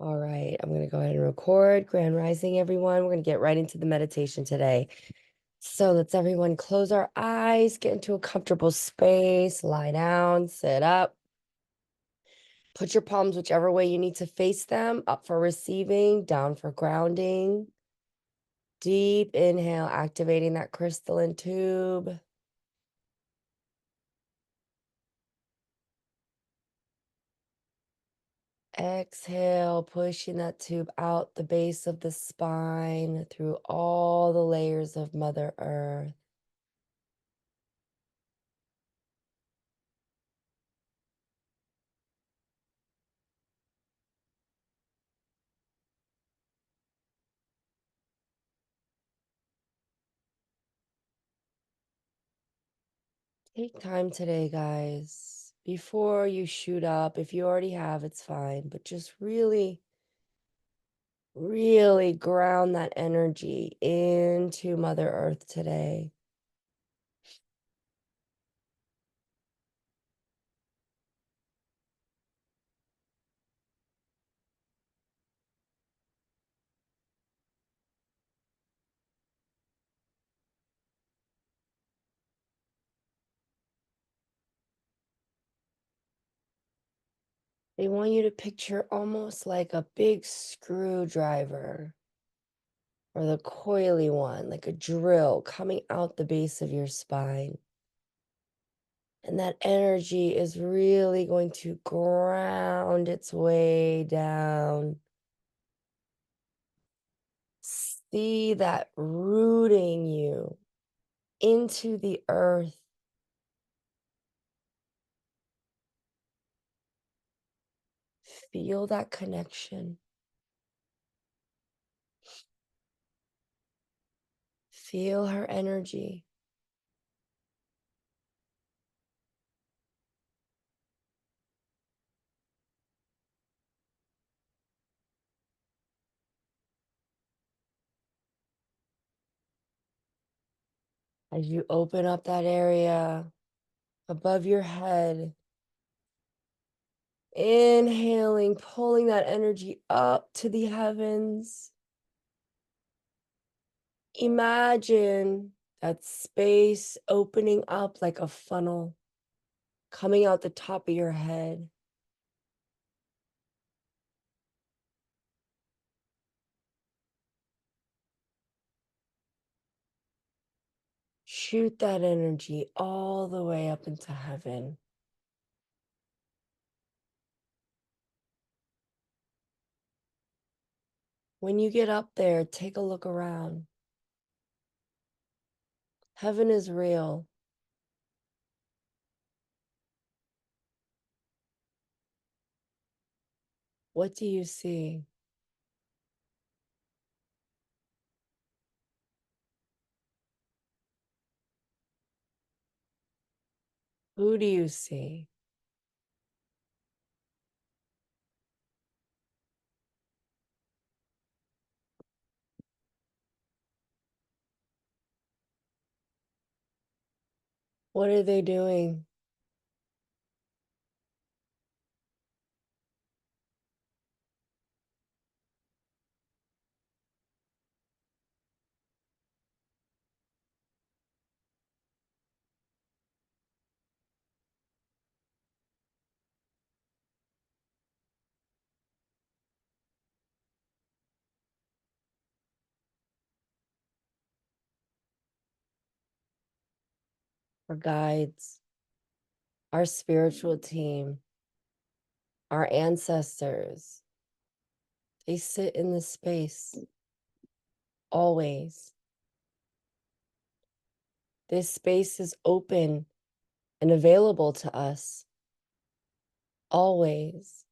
All right, I'm going to go ahead and record. Grand Rising, everyone. We're going to get right into the meditation today. So let's everyone close our eyes, get into a comfortable space, lie down, sit up. Put your palms whichever way you need to face them, up for receiving, down for grounding. Deep inhale, activating that crystalline tube. Exhale, pushing that tube out the base of the spine through all the layers of Mother Earth. Take time today, guys. Before you shoot up, if you already have, it's fine, but just really, really ground that energy into Mother Earth today. They want you to picture almost like a big screwdriver or the coily one, like a drill coming out the base of your spine. And that energy is really going to ground its way down. See that rooting you into the earth. Feel that connection. Feel her energy. As you open up that area above your head, inhaling, pulling that energy up to the heavens. Imagine that space opening up like a funnel, coming out the top of your head. Shoot that energy all the way up into heaven. When you get up there, take a look around. Heaven is real. What do you see? Who do you see? What are they doing? Our guides, our spiritual team, our ancestors. They sit in this space always. This space is open and available to us always.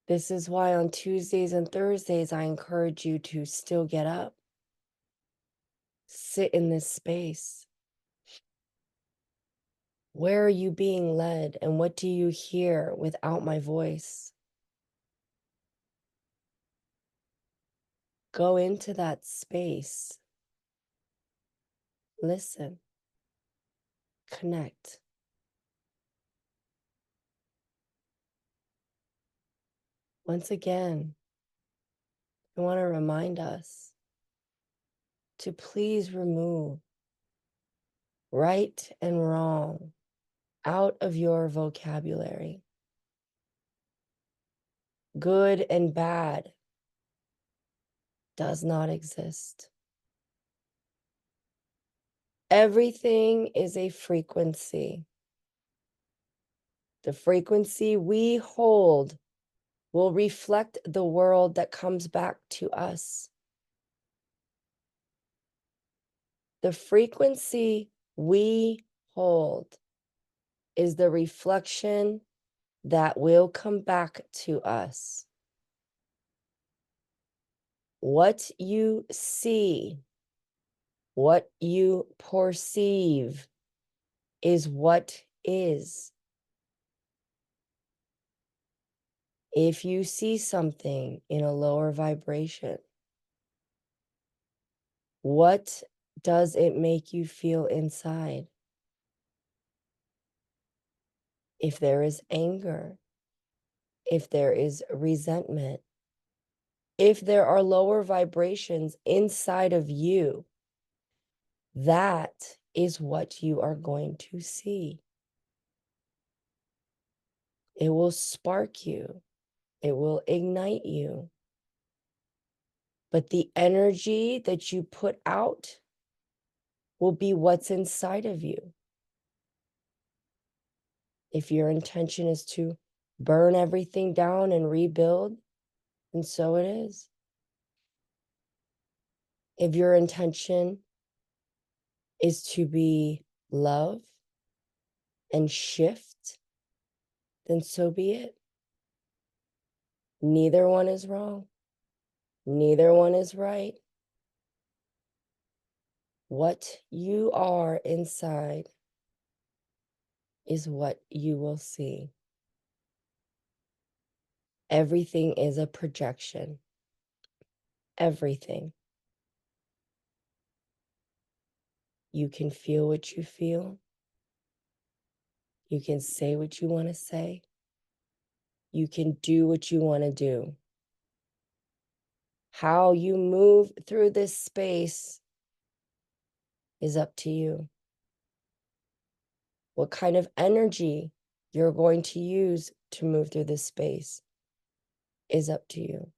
This is why on Tuesdays and Thursdays, I encourage you to still get up, sit in this space. Where are you being led, and what do you hear without my voice? Go into that space. Listen. Connect. Once again, I want to remind us to please remove right and wrong out of your vocabulary. Good and bad does not exist. Everything is a frequency. The frequency we hold will reflect the world that comes back to us. The frequency we hold is the reflection that will come back to us. What you see, what you perceive is what is. If you see something in a lower vibration, what does it make you feel inside? If there is anger, if there is resentment, if there are lower vibrations inside of you, that is what you are going to see. It will spark you. It will ignite you. But the energy that you put out will be what's inside of you. If your intention is to burn everything down and rebuild, and so it is. If your intention is to be love and shift, then so be it. Neither one is wrong. Neither one is right. What you are inside is what you will see. Everything is a projection. Everything. You can feel what you feel. You can say what you want to say. You can do what you want to do. How you move through this space is up to you. What kind of energy you're going to use to move through this space is up to you.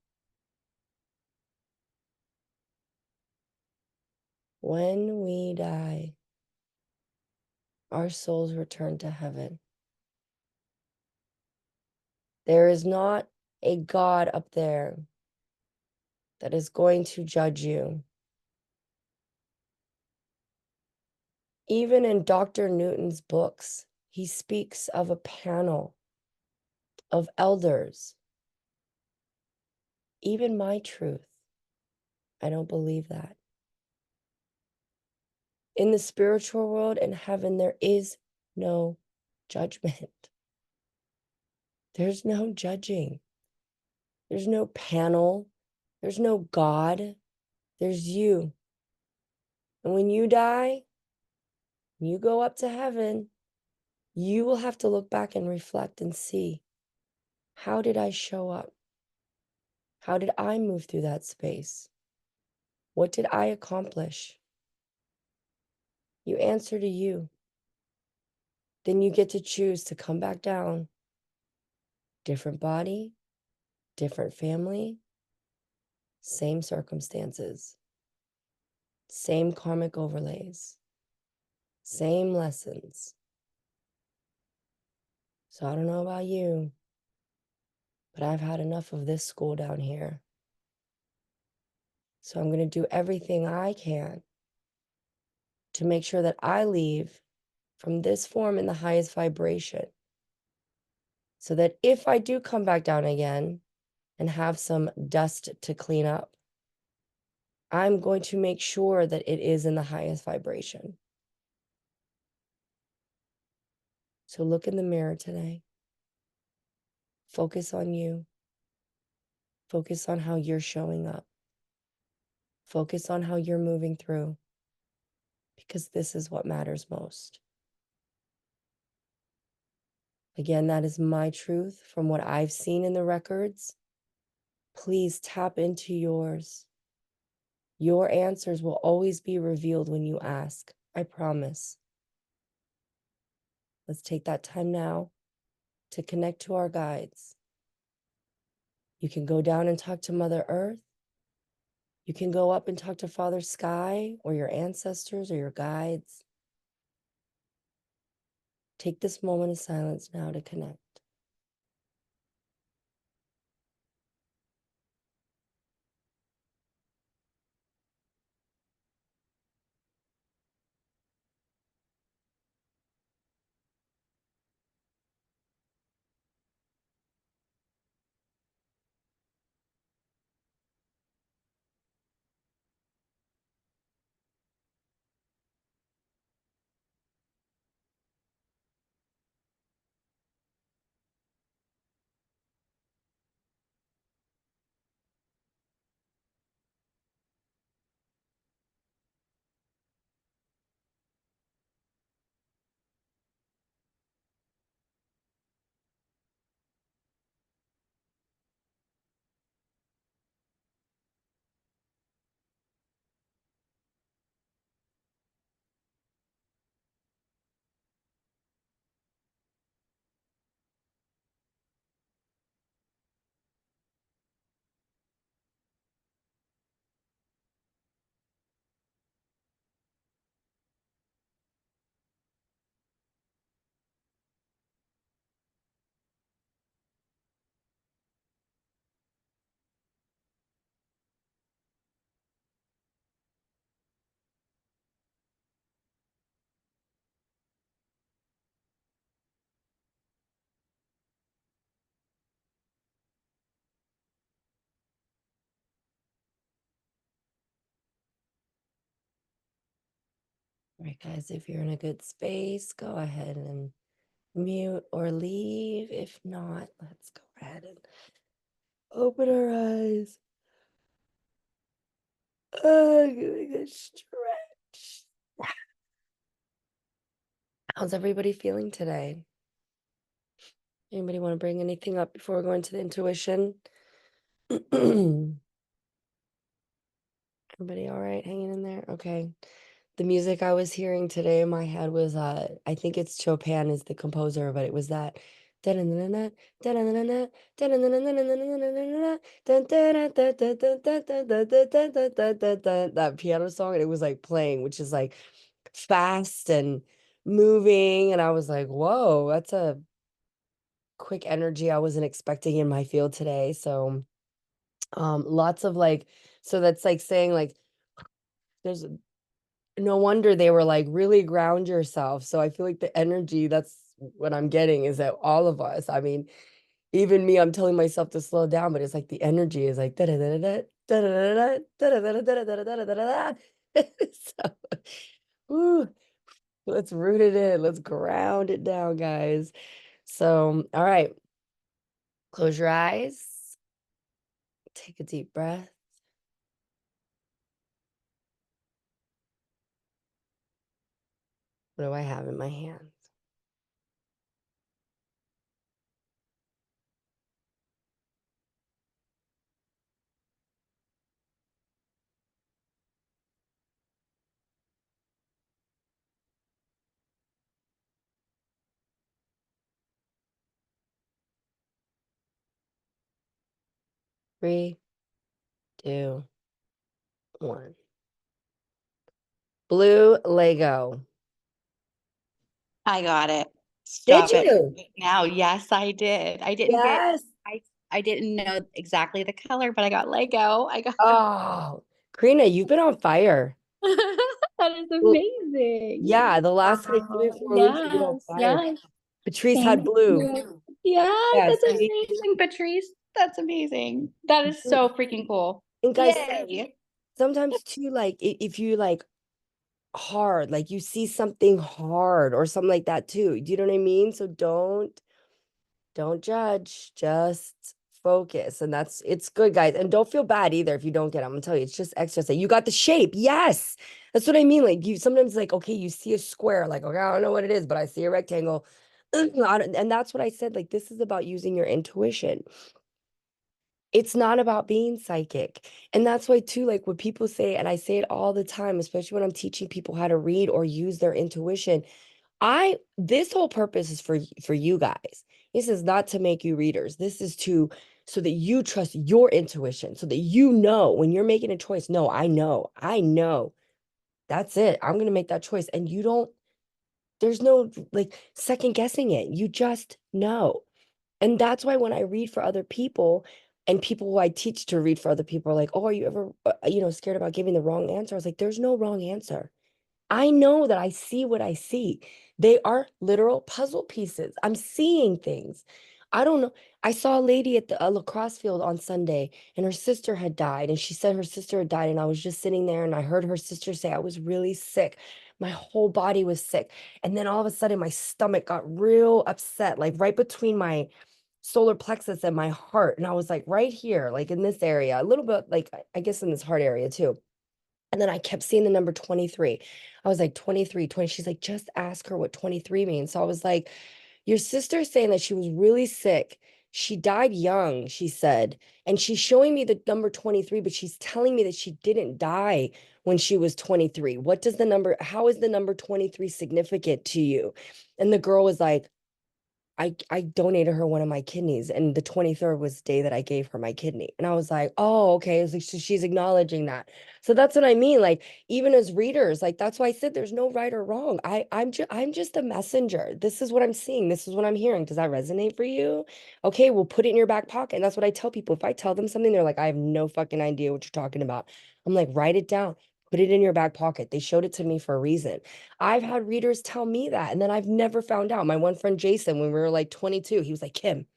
When we die, our souls return to heaven. There is not a God up there that is going to judge you. Even in Dr. Newton's books, he speaks of a panel of elders. Even my truth, I don't believe that. In the spiritual world and heaven, there is no judgment. There's no judging. There's no panel. There's no God. There's you. And when you die, you go up to heaven, you will have to look back and reflect and see, how did I show up? How did I move through that space? What did I accomplish? You answer to you. Then you get to choose to come back down. Different body, different family, same circumstances, same karmic overlays, same lessons. So I don't know about you, but I've had enough of this school down here. So I'm going to do everything I can to make sure that I leave from this form in the highest vibration. So that if I do come back down again and have some dust to clean up, I'm going to make sure that it is in the highest vibration. So look in the mirror today. Focus on you. Focus on how you're showing up. Focus on how you're moving through, because this is what matters most. Again, that is my truth from what I've seen in the records Please tap into yours. Your answers will always be revealed when you ask. I promise. Let's take that time now to connect to our guides. You can go down and talk to Mother Earth. You can go up and talk to Father Sky or your ancestors or your guides. Take this moment of silence now to connect. All right, guys, if you're in a good space, go ahead and mute or leave. If not, let's go ahead and open our eyes. Getting a stretch. How's everybody feeling today? Anybody want to bring anything up before we go into the intuition? Everybody all right hanging in there? Okay. The music I was hearing today in my head was I think it's Chopin is the composer, but it was that that piano song, and it was like playing, which is like fast and moving, and I was like, whoa, that's a quick energy I wasn't expecting in my field today. So lots of like, so that's like saying like there's no wonder they were like really ground yourself. So I feel like the energy, that's what I'm getting, is that all of us, I mean, even me, I'm telling myself to slow down, but it's like the energy is like da da da da da da da da da da da da da da da da. So, ooh, let's root it in. Let's ground it down, guys. So, all right, close your eyes. Take a deep breath. What do I have in my hands? 3, 2, 1. Blue Lego. I got it. Did Stop it you? right now. Yes, I did. Yes. I didn't know exactly the color, but I got Lego. I got Oh, Karina, you've been on fire. that is Well, amazing. yeah, the last like 3 or Wow. 4 weeks you've been on Yes, fire. yes. Patrice had Thank blue. you. Yes, Yeah, that's see? amazing, Patrice. That's amazing. That is so freaking cool. And guys, Yay. sometimes too, like if you like hard, like you see something hard or something like that too. Do you know what I mean? So don't judge, just focus. And that's it's good, guys. And don't feel bad either if you don't get it. I'm gonna tell you, it's just extra. Say you got the shape. Yes. That's what I mean. Like you sometimes like, okay, you see a square, like, okay, I don't know what it is, but I see a rectangle. And that's what I said. Like, this is about using your intuition. It's not about being psychic. And that's why too, like what people say, and I say it all the time, especially when I'm teaching people how to read or use their intuition. This whole purpose is for you guys. This is not to make you readers. This is to so that you trust your intuition, so that you know when you're making a choice. No, I know. That's it. I'm gonna make that choice. And you don't, there's no like second guessing it. You just know. And that's why when I read for other people and people who I teach to read for other people are like, oh, are you ever, scared about giving the wrong answer? I was like, there's no wrong answer. I know that I see what I see. They are literal puzzle pieces. I'm seeing things. I don't know. I saw a lady at the lacrosse field on Sunday and her sister had died. And she said her sister had died. And I was just sitting there and I heard her sister say, I was really sick. My whole body was sick. And then all of a sudden, my stomach got real upset, like right between my solar plexus and my heart. And I was like, right here, like in this area, a little bit like, I guess in this heart area too. And then I kept seeing the number 23. I was like, 23, 20. She's like, just ask her what 23 means. So I was like, your sister's saying that she was really sick. She died young, she said. And she's showing me the number 23, but she's telling me that she didn't die when she was 23. How is the number 23 significant to you? And the girl was like, I donated her one of my kidneys, and the 23rd was the day that I gave her my kidney. And I was like, oh, okay. It's like she's acknowledging that. So that's what I mean. Like, even as readers, like that's why I said there's no right or wrong. I'm just a messenger. This is what I'm seeing. This is what I'm hearing. Does that resonate for you? Okay, we'll put it in your back pocket. And that's what I tell people. If I tell them something, they're like, I have no fucking idea what you're talking about. I'm like, write it down. Put it in your back pocket. They showed it to me for a reason. I've had readers tell me that, and then I've never found out. My one friend Jason, when we were like 22, he was like, Kim,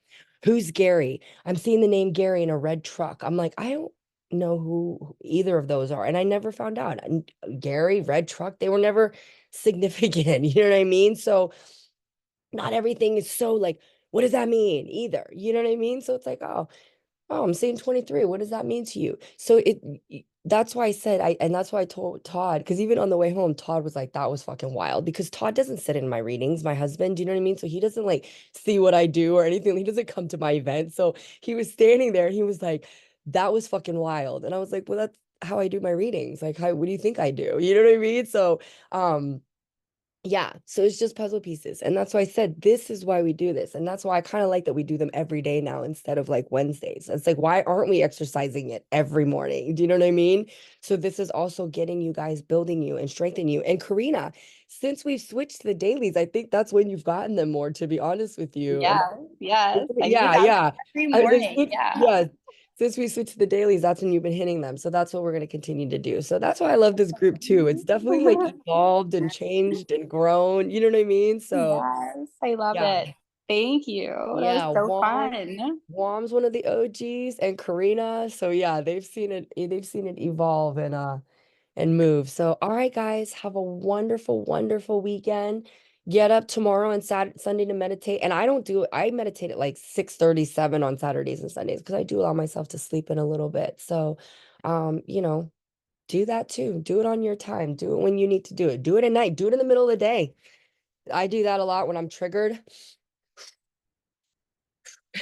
who's Gary? I'm seeing the name Gary in a red truck. I'm like, I don't know who either of those are. And I never found out. And Gary, red truck, they were never significant. You know what I mean? So not everything is so like, what does that mean either? You know what I mean? So it's like, oh, I'm saying 23. What does that mean to you? So that's why I said and that's why I told Todd, because even on the way home, Todd was like, that was fucking wild. Because Todd doesn't sit in my readings, my husband, do you know what I mean? So he doesn't like see what I do or anything. He doesn't come to my event. So he was standing there and he was like, that was fucking wild. And I was like, well, that's how I do my readings. Like, what do you think I do? You know what I mean? So yeah, so it's just puzzle pieces. And that's why I said this is why we do this. And that's why I kind of like that we do them every day now instead of like Wednesdays. It's like, why aren't we exercising it every morning? Do you know what I mean? So this is also getting you guys, building you and strengthening you. And Karina, since we've switched to the dailies, I think that's when you've gotten them more, to be honest with you. And Yeah, yes. I do yeah, that yeah. every I was like, morning. Yeah. yeah, since we switched to the dailies, that's when you've been hitting them. So that's what we're going to continue to do. So that's why I love this group too. It's definitely like evolved and changed and grown. You know what I mean? So Yes, I love yeah, it. Thank you. That was yeah. so Wom, fun. Wom's one of the OGs and Karina. So yeah, they've seen it evolve and move. So all right, guys, have a wonderful, wonderful weekend. Get up tomorrow and Sunday to meditate. And I meditate at like 6:37 on Saturdays and Sundays because I do allow myself to sleep in a little bit. So do that too. Do it on your time. Do it when you need to do it. Do it at night. Do it in the middle of the day. I do that a lot when I'm triggered.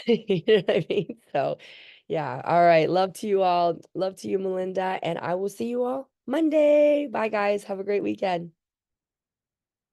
You know what I mean? So, yeah. All right. Love to you all. Love to you, Melinda. And I will see you all Monday. Bye, guys. Have a great weekend.